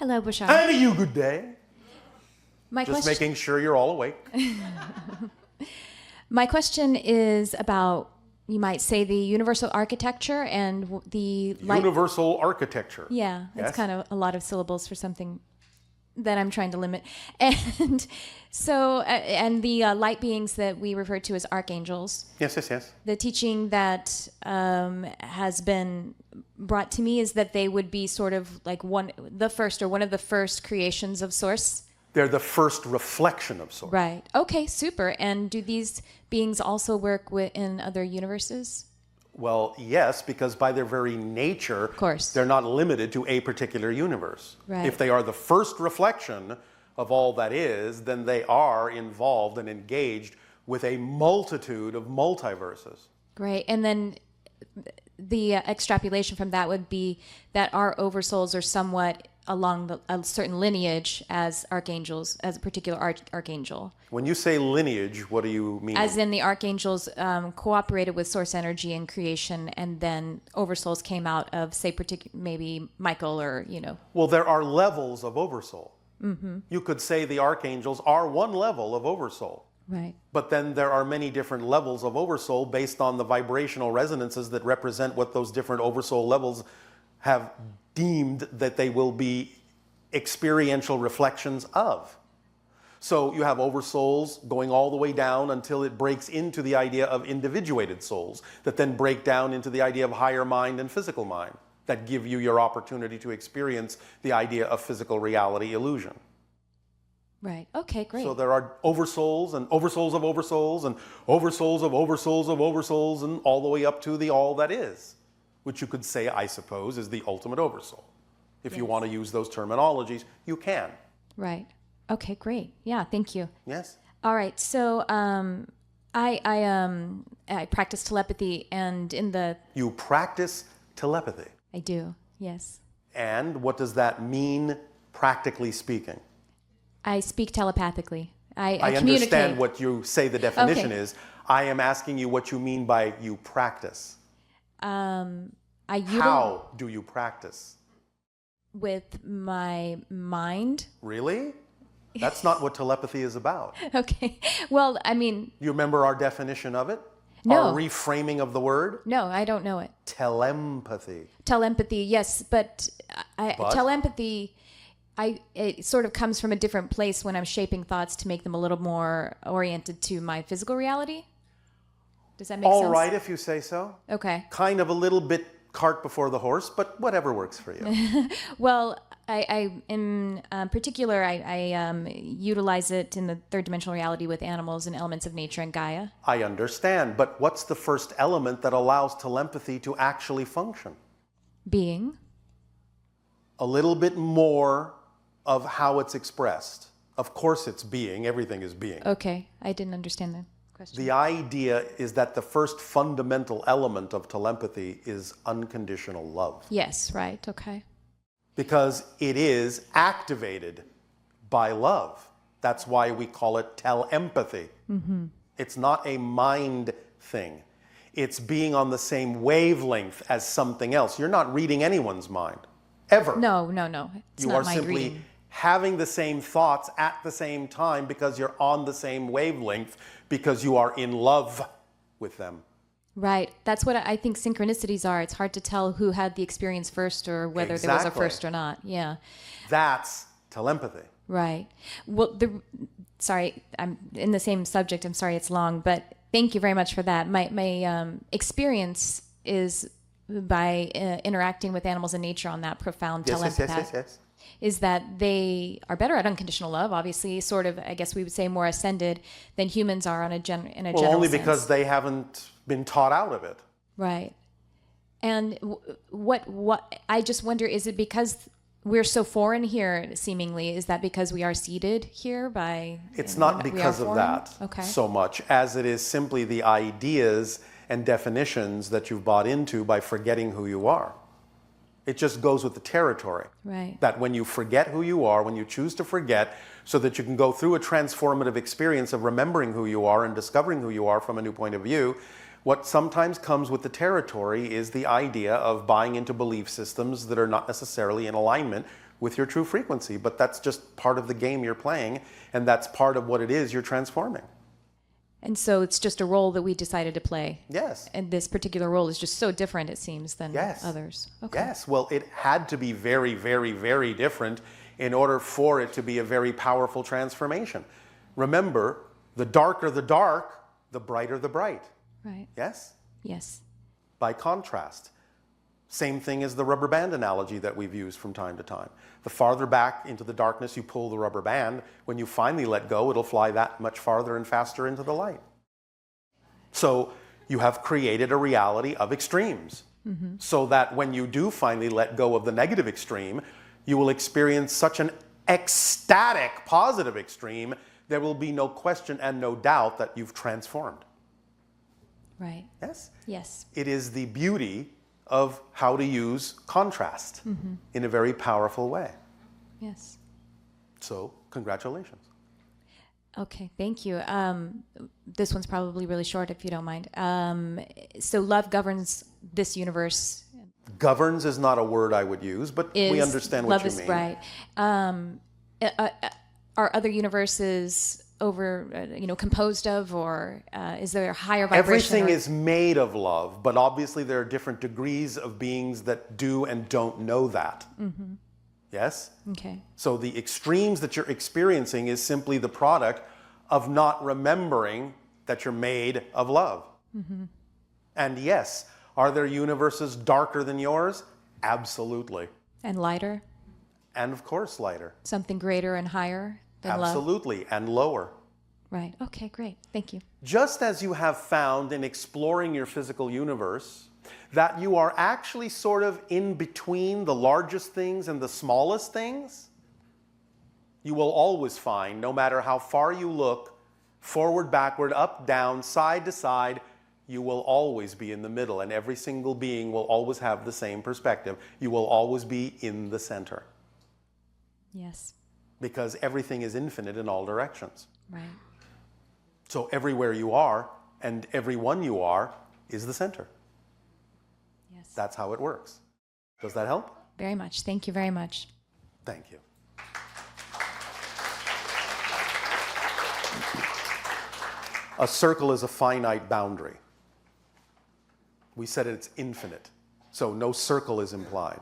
Hello, Bashar. And you good day. Just making sure you're all awake. My question is about, you might say, the universal architecture and the Universal architecture. Yeah, Yes. it's kind of a lot of syllables for something that I'm trying to limit. And so, and the light beings that we refer to as archangels. Yes, yes, yes. The teaching that has been brought to me is that they would be sort of like one of the first creations of Source. They're the first reflection of Source. Right. Okay, super. And do these beings also work in other universes? Well, yes, because by their very nature, Of course. they're not limited to a particular universe. Right. If they are the first reflection of all that is, then they are involved and engaged with a multitude of multiverses. Great. And then the extrapolation from that would be that our oversouls are somewhat along a certain lineage as archangels, as a particular archangel. When you say lineage, what do you mean? As in the archangels cooperated with source energy in creation, and then oversouls came out of, say, maybe Michael or, Well, there are levels of oversoul. Mm-hmm. You could say the archangels are one level of oversoul. Right. But then there are many different levels of oversoul based on the vibrational resonances that represent what those different oversoul levels have deemed that they will be experiential reflections of. So you have oversouls going all the way down until it breaks into the idea of individuated souls that then break down into the idea of higher mind and physical mind that give you your opportunity to experience the idea of physical reality illusion. Right. Okay, great. So there are oversouls and oversouls of oversouls and oversouls of oversouls of oversouls and all the way up to the all that is, which you could say, I suppose, is the ultimate oversoul. If you want to use those terminologies, you can. Right. Okay, great. Yeah, thank you. Yes. All right. So I practice telepathy, and in the... You practice telepathy. I do, yes. And what does that mean, practically speaking? I speak telepathing. I understand communicate. what you say the definition Okay. is. I am asking you what you mean by you practice. How do you practice? With my mind. Really? That's not what telepathy is about. Okay. Well, I mean... You remember our definition of it? No. Our reframing of the word? No, I don't know it. Telepathy. Telepathy, yes, but telepathy, it sort of comes from a different place when I'm shaping thoughts to make them a little more oriented to my physical reality. Does that make sense? All right, if you say so. Okay. Kind of a little bit cart before the horse, but whatever works for you. Well, I in particular, I utilize it in the third dimensional reality with animals and elements of nature and Gaia. I understand, but what's the first element that allows telepathy to actually function? Being. A little bit more of how it's expressed. Of course it's being, everything is being. Okay, I didn't understand that question. The idea is that the first fundamental element of telepathy is unconditional love. Yes, right, okay. Because it is activated by love. That's why we call it telepathy. Mm-hmm. It's not a mind thing. It's being on the same wavelength as something else. You're not reading anyone's mind, ever. No. It's You not are mind simply reading. having the same thoughts at the same time because you're on the same wavelength, because you are in love with them. Right. That's what I think synchronicities are. It's hard to tell who had the experience first or whether there was a Exactly. first or not. Yeah. That's telepathy. Right. Well, sorry, I'm in the same subject. I'm sorry it's long, but thank you very much for that. My experience is by interacting with animals in nature on that profound telepathy. Yes. Is that they are better at unconditional love, obviously, sort of, I guess we would say, more ascended than humans are in a general sense. Well, only because they haven't been taught out of it. Right. And what I just wonder, is it because we're so foreign here, seemingly? Is that because we are seated here by... It's not because of that so much as it is simply the ideas and definitions that you've bought into by forgetting who you are. It just goes with the territory. Right. That when you forget who you are, when you choose to forget, so that you can go through a transformative experience of remembering who you are and discovering who you are from a new point of view, what sometimes comes with the territory is the idea of buying into belief systems that are not necessarily in alignment with your true frequency. But that's just part of the game you're playing, and that's part of what it is you're transforming. And so it's just a role that we decided to play. Yes. And this particular role is just so different, it seems, than Yes. others. Okay. Yes. Well, it had to be very, very, very different in order for it to be a very powerful transformation. Remember, the darker the dark, the brighter the bright. Right. Yes? Yes. By contrast. Same thing as the rubber band analogy that we've used from time to time. The farther back into the darkness you pull the rubber band, when you finally let go, it'll fly that much farther and faster into the light. So you have created a reality of extremes, so that when you do finally let go of the negative extreme, you will experience such an ecstatic positive extreme, there will be no question and no doubt that you've transformed. Right. Yes? Yes. It is the beauty of how to use contrast in a very powerful way. Yes. So, congratulations. Okay, thank you. This one's probably really short, if you don't mind. So love governs this universe. Governs is not a word I would use, but we understand what you mean. Love is right. Are other universes composed of, or is there a higher vibration? Everything is made of love, but obviously there are different degrees of beings that do and don't know that. Yes? Okay. So the extremes that you're experiencing is simply the product of not remembering that you're made of love. And yes, are there universes darker than yours? Absolutely. And lighter? And of course lighter. Something greater and higher than love? Absolutely, and lower. Right. Okay, great. Thank you. Just as you have found in exploring your physical universe that you are actually sort of in between the largest things and the smallest things, you will always find, no matter how far you look, forward, backward, up, down, side to side, you will always be in the middle, and every single being will always have the same perspective. You will always be in the center. Yes. Because everything is infinite in all directions. Right. So everywhere you are, and everyone you are, is the center. Yes. That's how it works. Does that help? Very much. Thank you very much. Thank you. A circle is a finite boundary. We said it's infinite, so no circle is implied.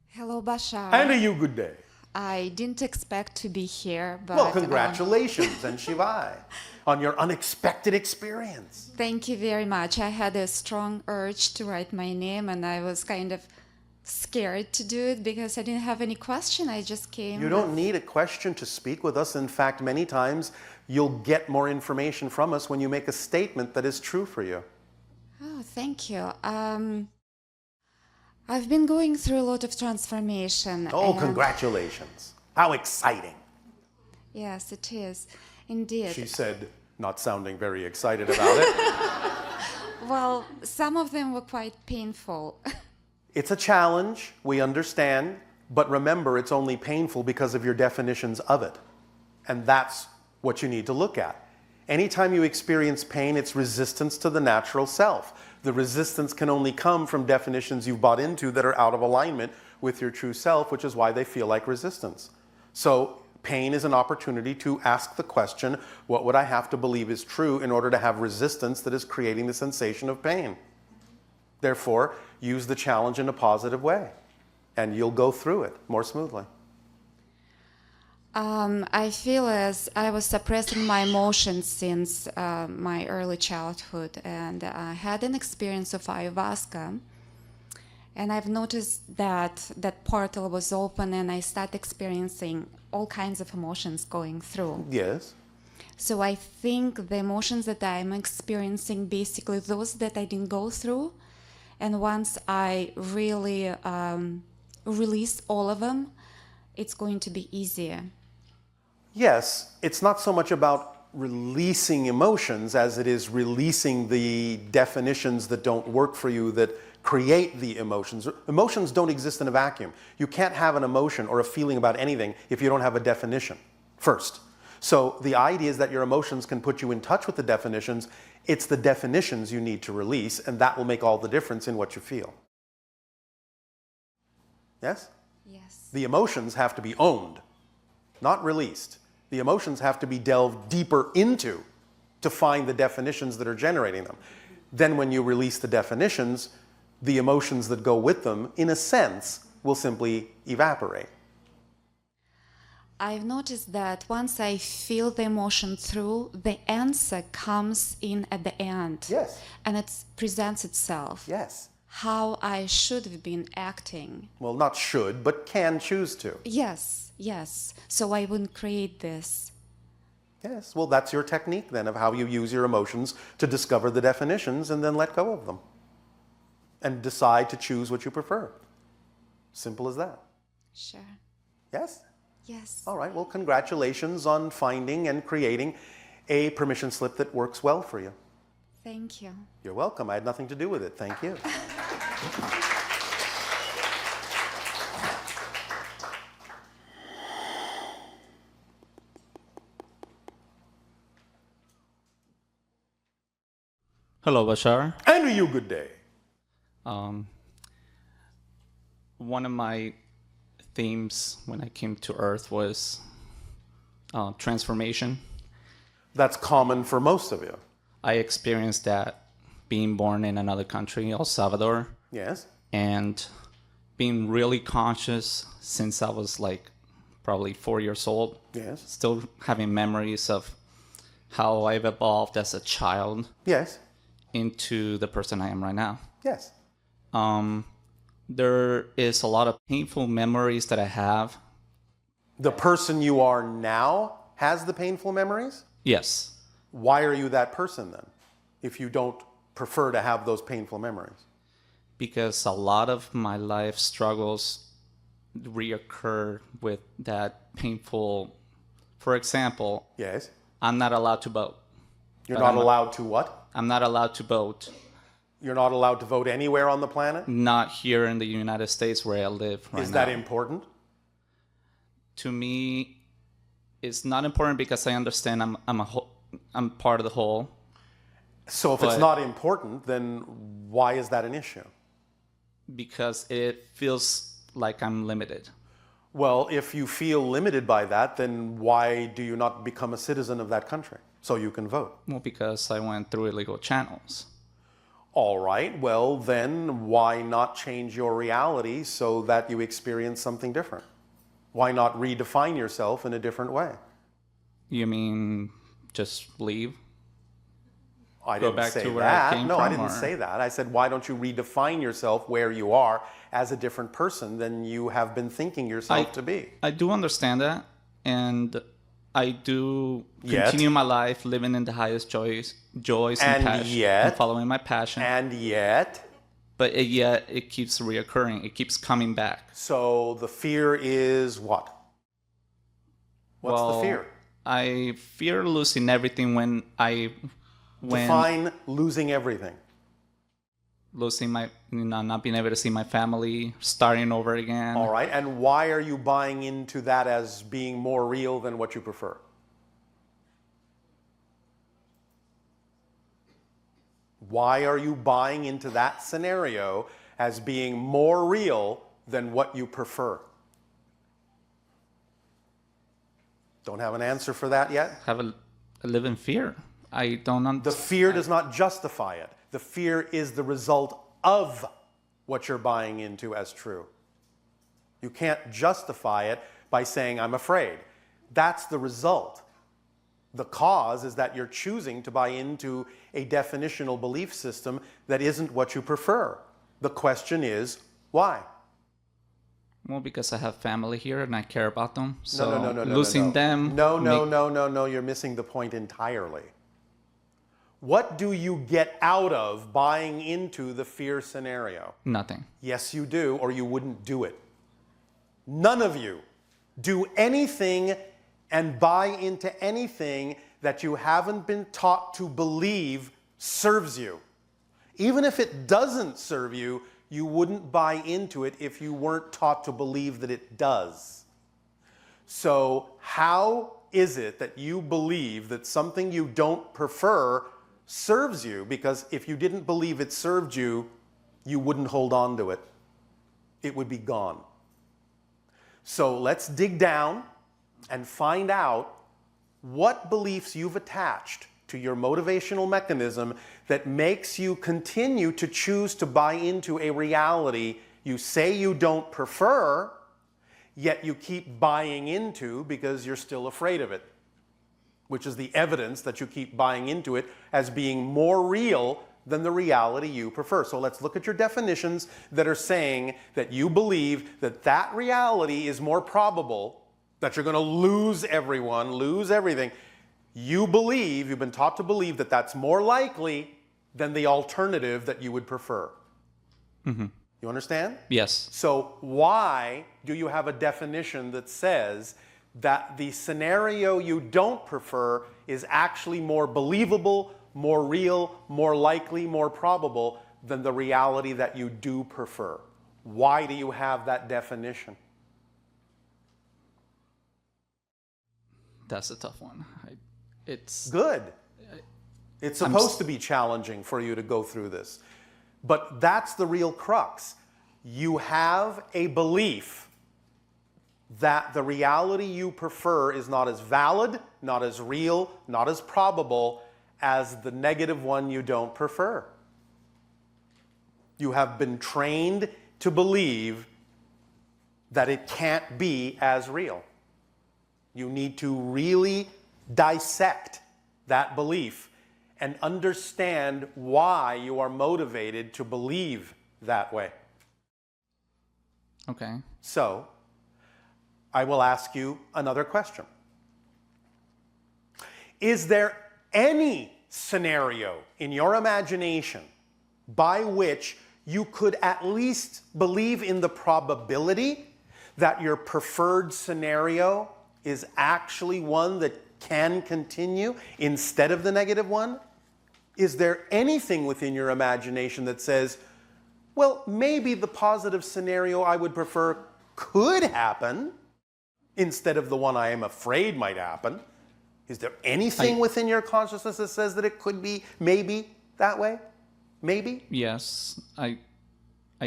Hello, Bashar. And a you good day. I didn't expect to be here, but... Well, congratulations and Shivai on your unexpected experience. Thank you very much. I had a strong urge to write my name, and I was kind of scared to do it because I didn't have any question. I just came... You don't need a question to speak with us. In fact, many times you'll get more information from us when you make a statement that is true for you. Oh, thank you. I've been going through a lot of transformation. Oh, and... congratulations. How exciting. Yes, it is. Indeed. She said, not sounding very excited about it. Well, some of them were quite painful. It's a challenge, we understand, but remember, it's only painful because of your definitions of it. And that's what you need to look at. Anytime you experience pain, it's resistance to the natural self. The resistance can only come from definitions you've bought into that are out of alignment with your true self, which is why they feel like resistance. So pain is an opportunity to ask the question, what would I have to believe is true in order to have resistance that is creating the sensation of pain? Therefore, use the challenge in a positive way, and you'll go through it more smoothly. I feel as I was suppressing my emotions since my early childhood, and I had an experience of ayahuasca, and I've noticed that that portal was open, and I started experiencing all kinds of emotions going through. Yes. So I think the emotions that I'm experiencing, basically those that I didn't go through, and once I really release all of them, it's going to be easier. Yes, it's not so much about releasing emotions as it is releasing the definitions that don't work for you that create the emotions. Emotions don't exist in a vacuum. You can't have an emotion or a feeling about anything if you don't have a definition first. So the idea is that your emotions can put you in touch with the definitions. It's the definitions you need to release, and that will make all the difference in what you feel. Yes? Yes. The emotions have to be owned, not released. The emotions have to be delved deeper into to find the definitions that are generating them. Then when you release the definitions, the emotions that go with them, in a sense, will simply evaporate. I've noticed that once I feel the emotion through, the answer comes in at the end. Yes. And it presents itself. Yes. How I should have been acting. Well, not should, but can choose to. Yes, yes. So I wouldn't create this. Yes, well, that's your technique then of how you use your emotions to discover the definitions and then let go of them. And decide to choose what you prefer. Simple as that. Sure. Yes? Yes. All right, well, congratulations on finding and creating a permission slip that works well for you. Thank you. You're welcome. I had nothing to do with it. Thank you. Hello, Bashar. And to you, good day. One of my themes when I came to Earth was transformation. That's common for most of you. I experienced that being born in another country, El Salvador, Yes? and being really conscious since I was like probably 4 years old. Yes? Still having memories of how I've evolved as a child Yes? into the person I am right now. Yes. There is a lot of painful memories that I have. The person you are now has the painful memories? Yes. Why are you that person then, if you don't prefer to have those painful memories? Because a lot of my life struggles reoccur with that painful. For example, Yes? I'm not allowed to vote. You're But not I'm allowed to what? I'm not allowed to vote. You're not allowed to vote anywhere on the planet? Not here in the United States where I live right now. Is that important? To me, it's not important because I understand I'm part of the whole. So if it's But- not important, then why is that an issue? Because it feels like I'm limited. Well, if you feel limited by that, then why do you not become a citizen of that country so you can vote? Well, because I went through illegal channels. All right, well, then why not change your reality so that you experience something different? Why not redefine yourself in a different way? You mean just leave? I Go didn't back say to where I that. came No, I from, didn't or- say that. I said, why don't you redefine yourself where you are as a different person than you have been thinking yourself to be? I do understand that, and I do Yet. continue my life living in the highest joys And passion, yet. and following my passion. And yet, But yet it keeps reoccurring. It keeps coming back. so the fear is what? What's Well, the fear? I fear losing everything when Define losing everything. losing my, not being able to see my family, starting over again. All right, and why are you buying into that as being more real than what you prefer? Why are you buying into that scenario as being more real than what you prefer? Don't have an answer for that yet? I live in fear. I don't The understand. fear does not justify it. The fear is the result of what you're buying into as true. You can't justify it by saying, I'm afraid. That's the result. The cause is that you're choosing to buy into a definitional belief system that isn't what you prefer. The question is, why? Well, because I have family here and I care about them. So No, losing them. No, make- you're missing the point entirely. What do you get out of buying into the fear scenario? Nothing. Yes, you do, or you wouldn't do it. None of you do anything and buy into anything that you haven't been taught to believe serves you. Even if it doesn't serve you, you wouldn't buy into it if you weren't taught to believe that it does. So how is it that you believe that something you don't prefer serves you? Because if you didn't believe it served you, you wouldn't hold on to it. It would be gone. So let's dig down and find out what beliefs you've attached to your motivational mechanism that makes you continue to choose to buy into a reality you say you don't prefer, yet you keep buying into because you're still afraid of it, which is the evidence that you keep buying into it as being more real than the reality you prefer. So let's look at your definitions that are saying that you believe that that reality is more probable, that you're going to lose everyone, lose everything. You believe, you've been taught to believe that that's more likely than the alternative that you would prefer. Mm-hmm. You understand? Yes. So why do you have a definition that says that the scenario you don't prefer is actually more believable, more real, more likely, more probable than the reality that you do prefer? Why do you have that definition? That's a tough one. It's good. It's supposed to be challenging for you to go through this. But that's the real crux. You have a belief that the reality you prefer is not as valid, not as real, not as probable as the negative one you don't prefer. You have been trained to believe that it can't be as real. You need to really dissect that belief and understand why you are motivated to believe that way. okay. So, I will ask you another question. Is there any scenario in your imagination by which you could at least believe in the probability that your preferred scenario is actually one that can continue instead of the negative one? Is there anything within your imagination that says, well, maybe the positive scenario I would prefer could happen instead of the one I am afraid might happen? Is there anything within your consciousness that says that it could be maybe that way? Maybe? Yes, I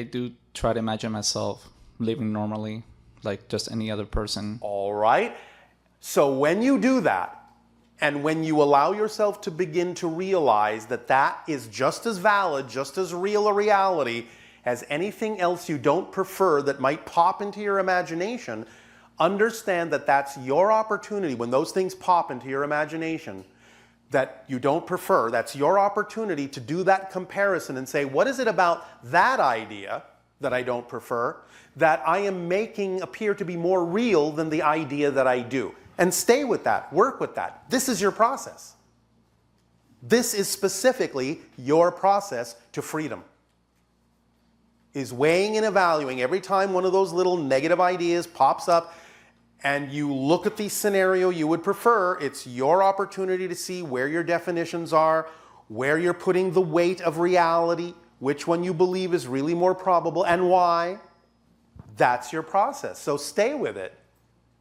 do try to imagine myself living normally, like just any other person. All right. So when you do that, and when you allow yourself to begin to realize that that is just as valid, just as real a reality as anything else you don't prefer that might pop into your imagination, understand that that's your opportunity. When those things pop into your imagination that you don't prefer, that's your opportunity to do that comparison and say, what is it about that idea that I don't prefer that I am making appear to be more real than the idea that I do? And stay with that, work with that. This is your process. This is specifically your process to freedom. Is weighing and evaluating every time one of those little negative ideas pops up and you look at the scenario you would prefer. It's your opportunity to see where your definitions are, where you're putting the weight of reality, which one you believe is really more probable, and why. That's your process. So stay with it.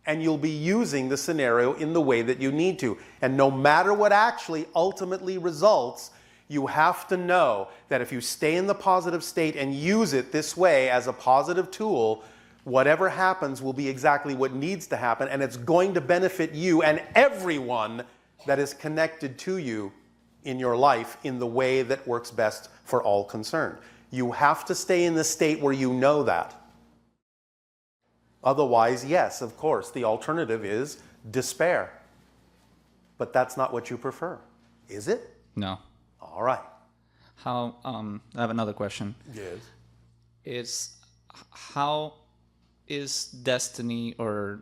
And you'll be using the scenario in the way that you need to. And no matter what actually ultimately results, you have to know that if you stay in the positive state and use it this way as a positive tool, whatever happens will be exactly what needs to happen, and it's going to benefit you and everyone that is connected to you in your life in the way that works best for all concerned. You have to stay in the state where you know that. Otherwise, yes, of course, the alternative is despair. But that's not what you prefer, is it? No. All right. How, I have another question. Yes. How is destiny or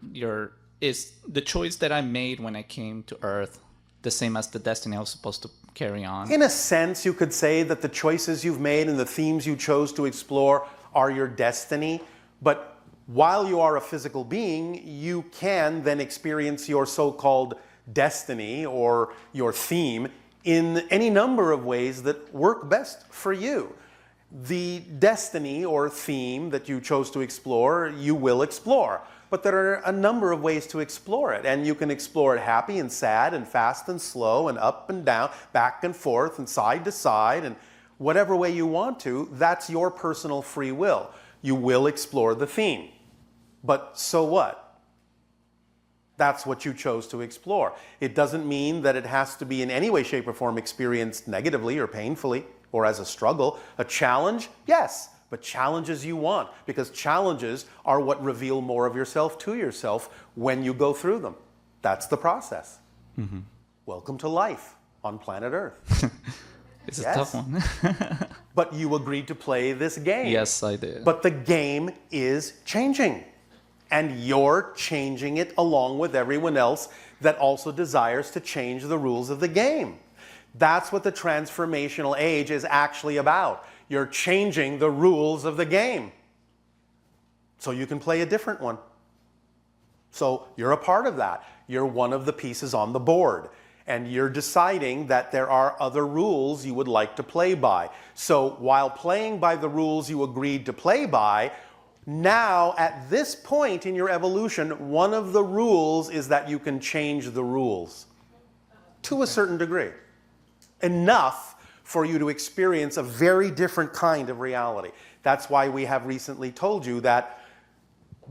is the choice that I made when I came to Earth the same as the destiny I was supposed to carry on? In a sense, you could say that the choices you've made and the themes you chose to explore are your destiny, but while you are a physical being, you can then experience your so-called destiny or your theme in any number of ways that work best for you. The destiny or theme that you chose to explore, you will explore. But there are a number of ways to explore it. And you can explore it happy and sad and fast and slow and up and down, back and forth and side to side, and whatever way you want to. That's your personal free will. You will explore the theme. But so what? That's what you chose to explore. It doesn't mean that it has to be in any way, shape, or form experienced negatively or painfully or as a struggle. A challenge, yes, but challenges you want, because challenges are what reveal more of yourself to yourself when you go through them. That's the process. Mm-hmm. Welcome to life on planet Earth. It's a tough one. But you agreed to play this game. Yes, I did. But the game is changing. And you're changing it along with everyone else that also desires to change the rules of the game. That's what the transformational age is actually about. You're changing the rules of the game so you can play a different one. So you're a part of that. You're one of the pieces on the board. And you're deciding that there are other rules you would like to play by. So while playing by the rules you agreed to play by, now at this point in your evolution, one of the rules is that you can change the rules to a certain degree. Enough for you to experience a very different kind of reality. That's why we have recently told you that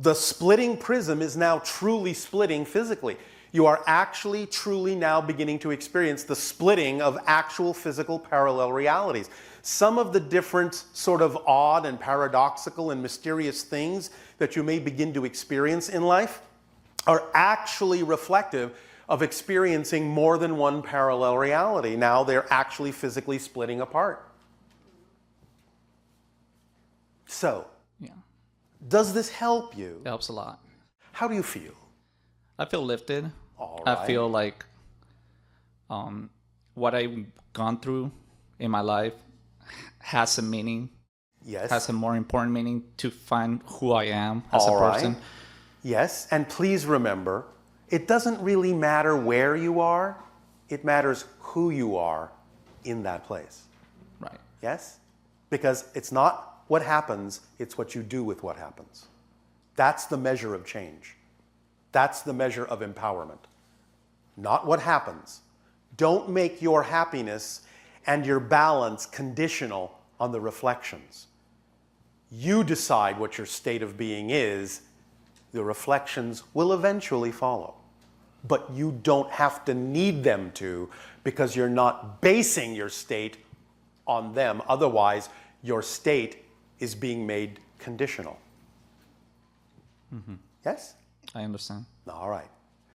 the splitting prism is now truly splitting physically. You are actually truly now beginning to experience the splitting of actual physical parallel realities. Some of the different sort of odd and paradoxical and mysterious things that you may begin to experience in life are actually reflective of experiencing more than one parallel reality. Now they're actually physically splitting apart. So, Yeah, does this help you? it helps a lot. How do you feel? I feel lifted. All I right. feel like what I've gone through in my life has a meaning, Yes. has a more important meaning to find who I am as All a right. person. Yes, and please remember, it doesn't really matter where you are, it matters who you are in that place. Right. Yes? Because it's not what happens, it's what you do with what happens. That's the measure of change. That's the measure of empowerment. Not what happens. Don't make your happiness and your balance conditional on the reflections. You decide what your state of being is. The reflections will eventually follow. But you don't have to need them to, because you're not basing your state on them. Otherwise, your state is being made conditional. Mm-hmm. Yes? I understand. All right.